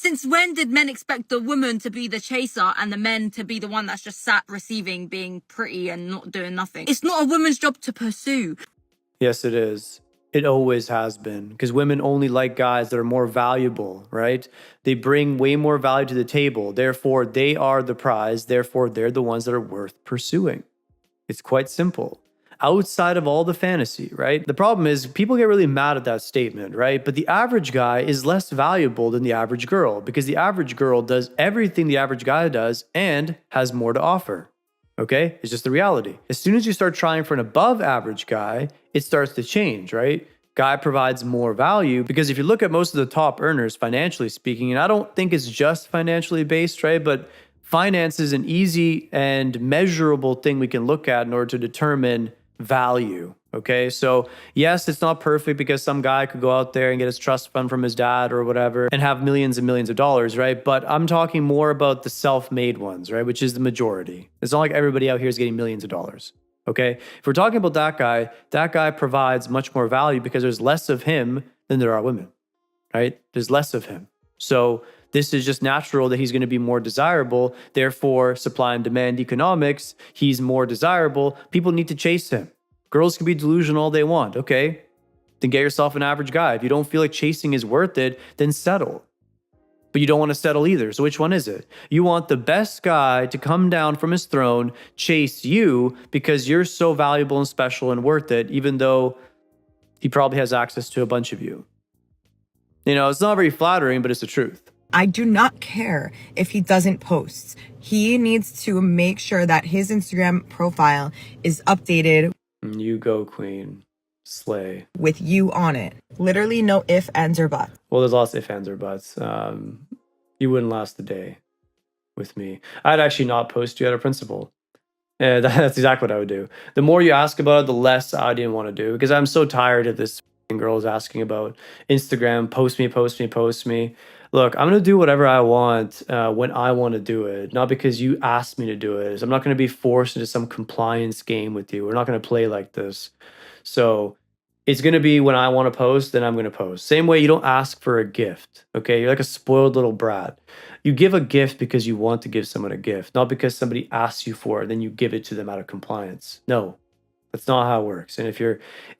Since when did men expect the woman to be the chaser and the men to be the one that's just sat receiving, being pretty and not doing nothing? It's not a woman's job to pursue. Yes, it is. It always has been, because women only like guys that are more valuable, right? They bring way more value to the table. Therefore, they are the prize. Therefore, they're the ones that are worth pursuing. It's quite simple. Outside of all the fantasy, right? The problem is people get really mad at that statement, right? But the average guy is less valuable than the average girl because the average girl does everything the average guy does and has more to offer. Okay? It's just the reality. As soon as you start trying for an above average guy, it starts to change, right? Guy provides more value because if you look at most of the top earners, financially speaking, and I don't think it's just financially based, right? But finance is an easy and measurable thing we can look at in order to determine value. Okay. So yes, it's not perfect because some guy could go out there and get his trust fund from his dad or whatever and have millions and millions of dollars, right? But I'm talking more about the self-made ones, right? Which is the majority. It's not like everybody out here is getting millions of dollars. Okay. If we're talking about that guy provides much more value because there's less of him than there are women, right? There's less of him. So this is just natural that he's going to be more desirable. Therefore, supply and demand economics, he's more desirable. People need to chase him. Girls can be delusional all they want. Okay, then get yourself an average guy. If you don't feel like chasing is worth it, then settle. But you don't want to settle either. So which one is it? You want the best guy to come down from his throne, chase you because you're so valuable and special and worth it, even though he probably has access to a bunch of you. You know, it's not very flattering, but it's the truth. I do not care if he doesn't post. He needs to make sure that his Instagram profile is updated. You go, queen. Slay. With you on it. Literally no ifs, ands, or buts. Well, there's lots of ifs, ands, or buts. You wouldn't last a day with me. I'd actually not post you out of principle. That's exactly what I would do. The more you ask about it, the less I didn't want to do because I'm so tired of this girls asking about Instagram, post me. Look, I'm going to do whatever I want when I want to do it, not because you asked me to do it. I'm not going to be forced into some compliance game with you. We're not going to play like this. So it's going to be when I want to post, then I'm going to post. Same way you don't ask for a gift, okay? You're like a spoiled little brat. You give a gift because you want to give someone a gift, not because somebody asks you for it, then you give it to them out of compliance. No. That's not how it works. And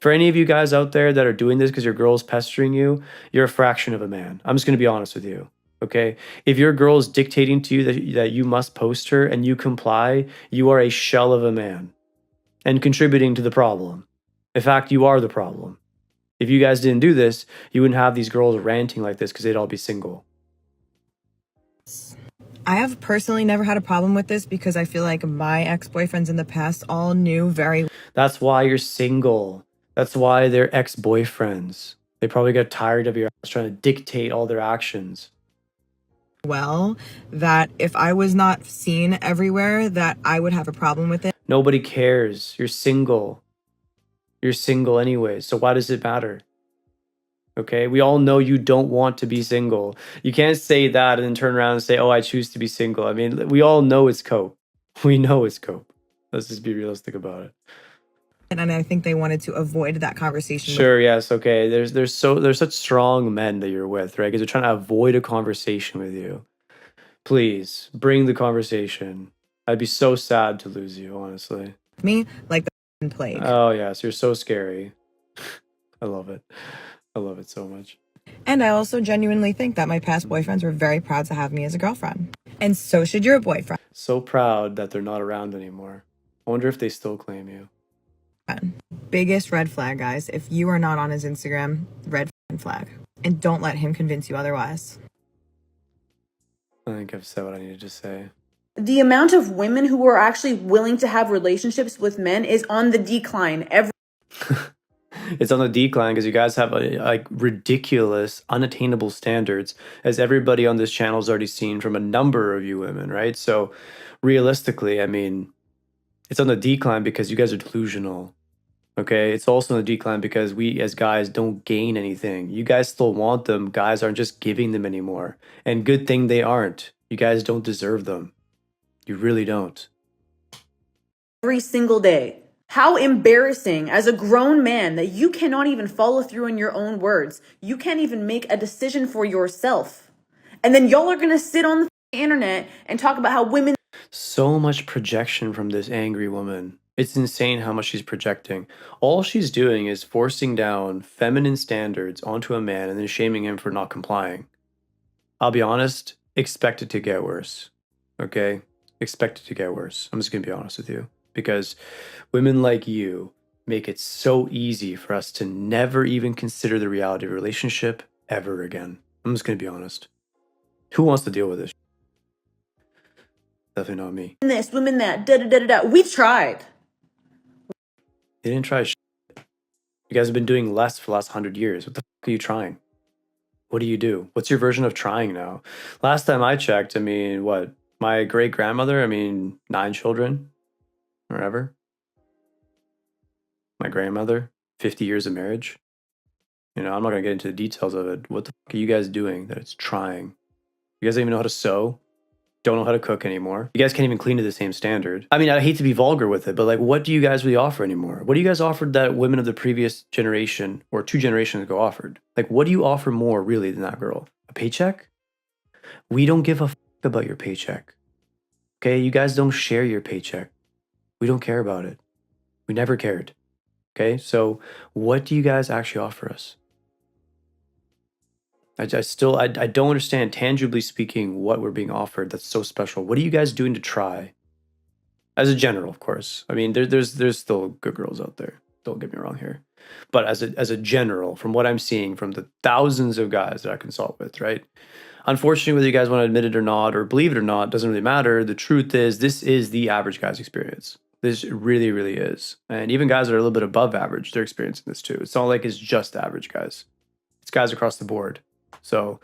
for any of you guys out there that are doing this because your girl's pestering you, you're a fraction of a man. I'm just going to be honest with you. Okay. If your girl is dictating to you that you must post her and you comply, you are a shell of a man and contributing to the problem. In fact, you are the problem. If you guys didn't do this, you wouldn't have these girls ranting like this because they'd all be single. I have personally never had a problem with this because I feel like my ex-boyfriends in the past all knew very. That's why you're single. That's why they're ex-boyfriends. They probably got tired of your ass trying to dictate all their actions. Well, that if I was not seen everywhere, that I would have a problem with it. Nobody cares. You're single. You're single anyway. So why does it matter? Okay, we all know you don't want to be single. You can't say that and then turn around and say, oh, I choose to be single. I mean, we all know it's cope. We know it's cope. Let's just be realistic about it. And I think they wanted to avoid that conversation. Sure, yes, okay. There's such strong men that you're with, right? Because they're trying to avoid a conversation with you. Please, bring the conversation. I'd be so sad to lose you, honestly. Me, like the plague. Oh, yes, you're so scary. I love it. I love it so much. And I also genuinely think that my past boyfriends were very proud to have me as a girlfriend. And so should your boyfriend. So proud that they're not around anymore. I wonder if they still claim you. Biggest red flag, guys. If you are not on his Instagram, red flag. And don't let him convince you otherwise. I think I've said what I needed to say. The amount of women who are actually willing to have relationships with men is on the decline. It's on the decline because you guys have like ridiculous, unattainable standards, as everybody on this channel has already seen from a number of you women, right? So realistically, I mean, it's on the decline because you guys are delusional, okay? It's also on the decline because we as guys don't gain anything. You guys still want them. Guys aren't just giving them anymore. And good thing they aren't. You guys don't deserve them. You really don't. Every single day. How embarrassing as a grown man that you cannot even follow through on your own words. You can't even make a decision for yourself. And then y'all are gonna sit on the internet and talk about how women. So much projection from this angry woman. It's insane how much she's projecting. All she's doing is forcing down feminine standards onto a man and then shaming him for not complying. I'll be honest, expect it to get worse. Okay? Expect it to get worse. I'm just gonna be honest with you. Because women like you make it so easy for us to never even consider the reality of a relationship ever again. I'm just gonna be honest. Who wants to deal with this? Definitely not me. This, women that, da da da da da. We tried. You didn't try shit. You guys have been doing less for the last 100 years. What the fuck are you trying? What do you do? What's your version of trying now? Last time I checked, I mean, what? My great grandmother, 9 children, or ever. My grandmother, 50 years of marriage. I'm not going to get into the details of it. What the fuck are you guys doing that it's trying? You guys don't even know how to sew. Don't know how to cook anymore. You guys can't even clean to the same standard. I hate to be vulgar with it, but like, what do you guys really offer anymore? What do you guys offer that women of the previous generation or 2 generations ago offered? Like, what do you offer more really than that girl? A paycheck? We don't give a fuck about your paycheck. Okay? You guys don't share your paycheck. We don't care about it. We never cared. Okay? So what do you guys actually offer us? I don't understand, tangibly speaking, what we're being offered that's so special. What are you guys doing to try? As a general, of course. There's still good girls out there. Don't get me wrong here. But as a general, from what I'm seeing from the thousands of guys that I consult with, right? Unfortunately, whether you guys want to admit it or not, or believe it or not, doesn't really matter. The truth is, this is the average guy's experience. This really, really is. And even guys that are a little bit above average, they're experiencing this too. It's not like it's just average guys. It's guys across the board. So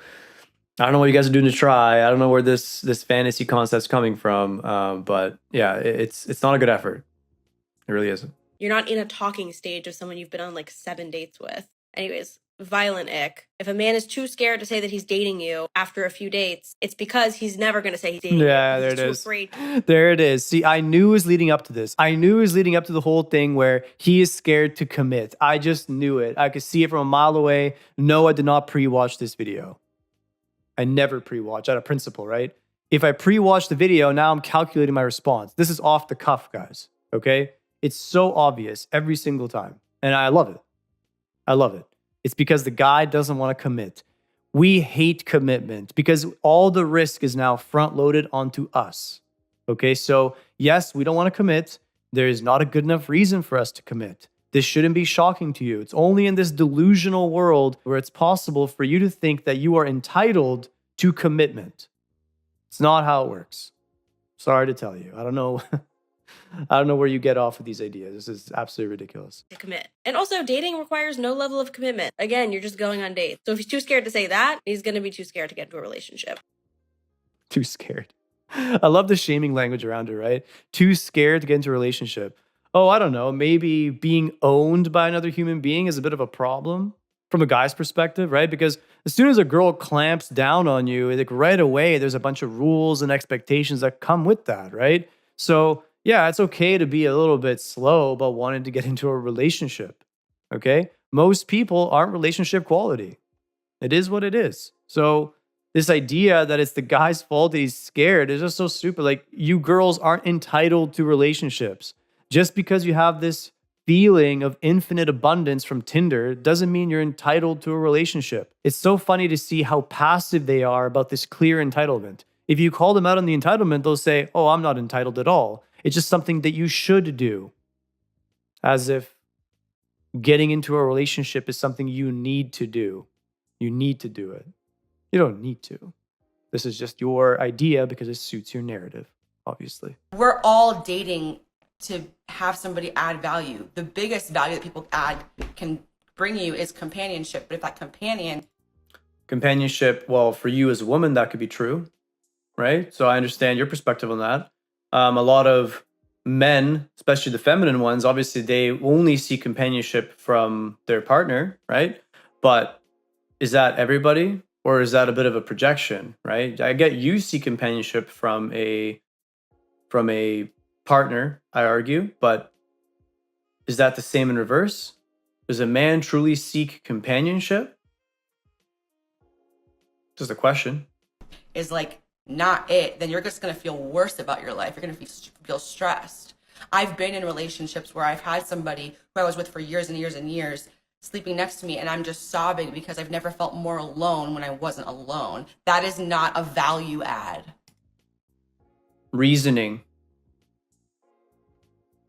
I don't know what you guys are doing to try. I don't know where this fantasy concept's coming from. But yeah, it's not a good effort. It really isn't. You're not in a talking stage of someone you've been on like 7 dates with. Anyways, violent ick. If a man is too scared to say that he's dating you after a few dates, it's because he's never going to say he's dating you. Yeah, there He's it too is. afraid. There it is. See, I knew it was leading up to this. I knew it was leading up to the whole thing where he is scared to commit. I just knew it. I could see it from a mile away. No, I did not pre-watch this video. I never pre-watch out of principle, right? If I pre-watch the video, now I'm calculating my response. This is off the cuff, guys. Okay? It's so obvious every single time. And I love it. I love it. It's because the guy doesn't want to commit. We hate commitment because all the risk is now front loaded onto us. Okay? So yes, we don't want to commit. There is not a good enough reason for us to commit. This shouldn't be shocking to you. It's only in this delusional world where it's possible for you to think that you are entitled to commitment. It's not how it works. Sorry to tell you. I don't know. I don't know where you get off with these ideas. This is absolutely ridiculous. To commit. And also, dating requires no level of commitment. Again, you're just going on dates. So if he's too scared to say that, he's going to be too scared to get into a relationship. Too scared. I love the shaming language around it, right? Too scared to get into a relationship. Oh, I don't know. Maybe being owned by another human being is a bit of a problem from a guy's perspective, right? Because as soon as a girl clamps down on you, like right away, there's a bunch of rules and expectations that come with that, right? So yeah, it's okay to be a little bit slow about wanting to get into a relationship, okay? Most people aren't relationship quality. It is what it is. So this idea that it's the guy's fault that he's scared is just so stupid. Like, you girls aren't entitled to relationships. Just because you have this feeling of infinite abundance from Tinder doesn't mean you're entitled to a relationship. It's so funny to see how passive they are about this clear entitlement. If you call them out on the entitlement, they'll say, oh, I'm not entitled at all. It's just something that you should do. As if getting into a relationship is something you need to do. You need to do it. You don't need to. This is just your idea because it suits your narrative, obviously. We're all dating to have somebody add value. The biggest value that people can bring you is companionship. But if that companionship, well, for you as a woman, that could be true, right? So I understand your perspective on that. A lot of men, especially the feminine ones, obviously they only see companionship from their partner, right? But is that everybody? Or is that a bit of a projection, right? I get you see companionship from a partner, I argue, but is that the same in reverse? Does a man truly seek companionship? Just a question. is like not it, then you're just going to feel worse about your life. You're going to feel stressed. I've been in relationships where I've had somebody who I was with for years and years and years sleeping next to me, and I'm just sobbing because I've never felt more alone when I wasn't alone. That is not a value add. Reasoning.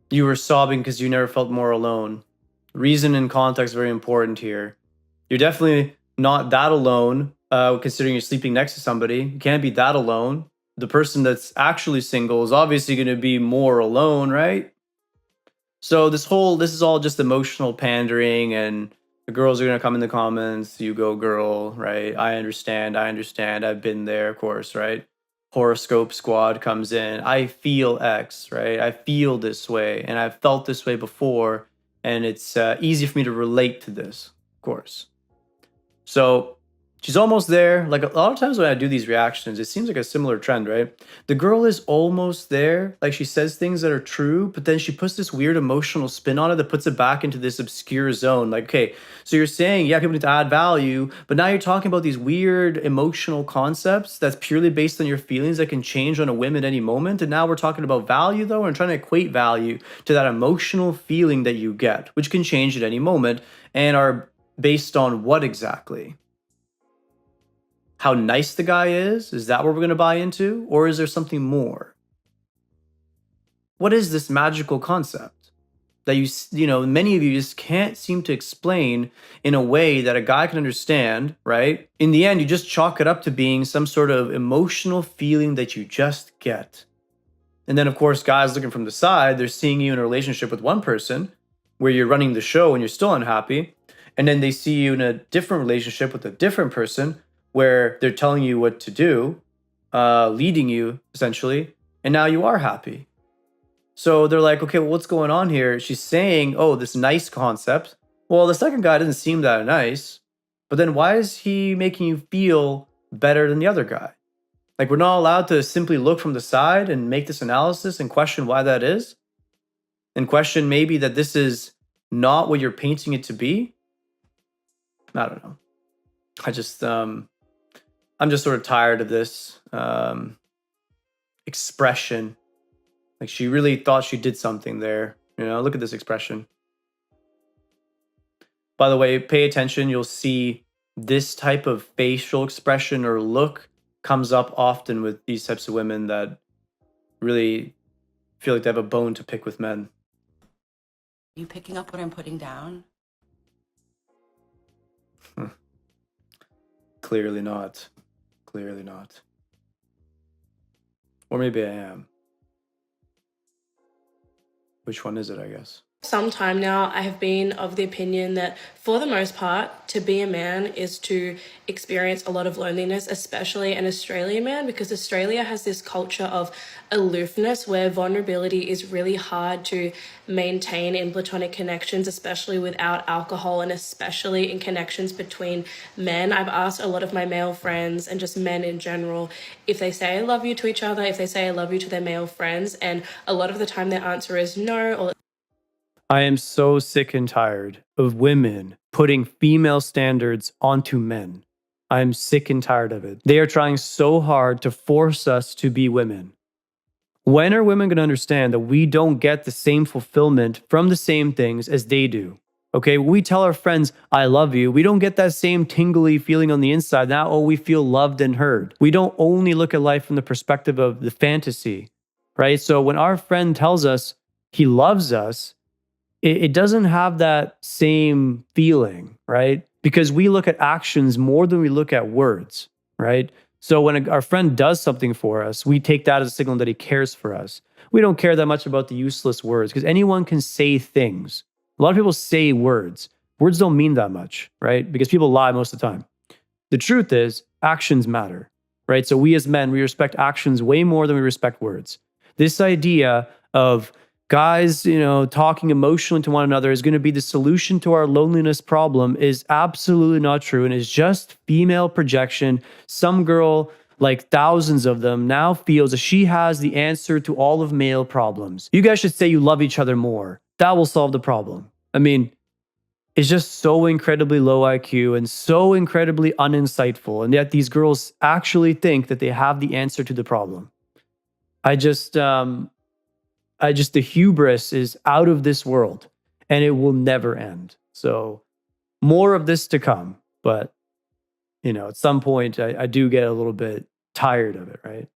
You were sobbing because you never felt more alone. Reason and context very important here. You're definitely not that alone, considering you're sleeping next to somebody. You can't be that alone. The person that's actually single is obviously going to be more alone, right? So this is all just emotional pandering, and the girls are going to come in the comments. You go, girl, right? I understand. I've been there, of course, right? Horoscope squad comes in. I feel X, right? I feel this way, and I've felt this way before, and it's easy for me to relate to this, of course. So she's almost there. Like a lot of times when I do these reactions, it seems like a similar trend, right? The girl is almost there. Like she says things that are true, but then she puts this weird emotional spin on it that puts it back into this obscure zone. Like, okay, so you're saying, yeah, people need to add value, but now you're talking about these weird emotional concepts that's purely based on your feelings that can change on a whim at any moment. And now we're talking about value, though, and trying to equate value to that emotional feeling that you get, which can change at any moment and are based on what exactly? How nice the guy is? Is that what we're going to buy into? Or is there something more? What is this magical concept that many of you just can't seem to explain in a way that a guy can understand, right? In the end, you just chalk it up to being some sort of emotional feeling that you just get. And then, of course, guys looking from the side, they're seeing you in a relationship with one person where you're running the show and you're still unhappy. And then they see you in a different relationship with a different person where they're telling you what to do, leading you essentially, and now you are happy. So they're like, okay, well, what's going on here? She's saying, oh, this nice concept. Well, the second guy doesn't seem that nice, but then why is he making you feel better than the other guy? Like, we're not allowed to simply look from the side and make this analysis and question why that is, and question maybe that this is not what you're painting it to be. I don't know. I'm just sort of tired of this expression. Like, she really thought she did something there. Look at this expression. By the way, pay attention. You'll see this type of facial expression or look comes up often with these types of women that really feel like they have a bone to pick with men. Are you picking up what I'm putting down? Clearly not. Clearly not. Or maybe I am. Which one is it, I guess? Some time now, I have been of the opinion that for the most part, to be a man is to experience a lot of loneliness, especially an Australian man, because Australia has this culture of aloofness where vulnerability is really hard to maintain in platonic connections, especially without alcohol and especially in connections between men. I've asked a lot of my male friends and just men in general if they say I love you to each other, if they say I love you to their male friends, and a lot of the time their answer is no, or I am so sick and tired of women putting female standards onto men. I am sick and tired of it. They are trying so hard to force us to be women. When are women going to understand that we don't get the same fulfillment from the same things as they do? Okay, when we tell our friends, I love you, we don't get that same tingly feeling on the inside. Now, we feel loved and heard. We don't only look at life from the perspective of the fantasy, right? So when our friend tells us he loves us, it doesn't have that same feeling, right? Because we look at actions more than we look at words, right? So when our friend does something for us, we take that as a signal that he cares for us. We don't care that much about the useless words because anyone can say things. A lot of people say words. Words don't mean that much, right? Because people lie most of the time. The truth is, actions matter, right? So we as men, we respect actions way more than we respect words. This idea of guys, talking emotionally to one another is going to be the solution to our loneliness problem is absolutely not true and is just female projection. Some girl, like thousands of them, now feels that she has the answer to all of male problems. You guys should say you love each other more. That will solve the problem. I mean, is just so incredibly low IQ and so incredibly uninsightful. And yet these girls actually think that they have the answer to the problem. The hubris is out of this world and it will never end. So more of this to come. But, at some point I do get a little bit tired of it, right?